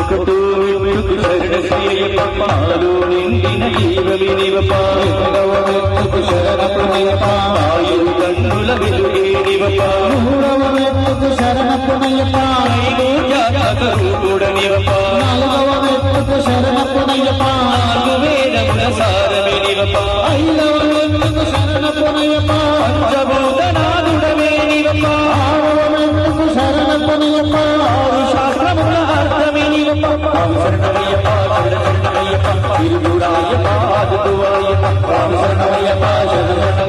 ఒకటో మెట్టుకు శరణయ్యప్ప పాలు నిండిన జీవమినివప రెండవ మెట్టుకు శరణయ్యప్ప ఆయువు కన్నుల వెలుగేనివప మూడవ మెట్టుకు శరణయ్యప్ప ఐదో జాతక రూపుడనివప నాలుగవ మెట్టుకు శరణయ్యప్ప నాలుగు వేదముల సారమినివప ఐదవ మెట్టుకు శరణయ్యప్ప పంచభూతనాథుడవేనివప ఆరవ మెట్టుకు శరణయ్యప్ప ఆరు శాస్త్రముల అర్థమేనివప శరణయ్యప్ప శరణయ్యప్ప తిరుగుడాయప్ప ఆదువాయప్ప శరణయ్యప్ప శరణ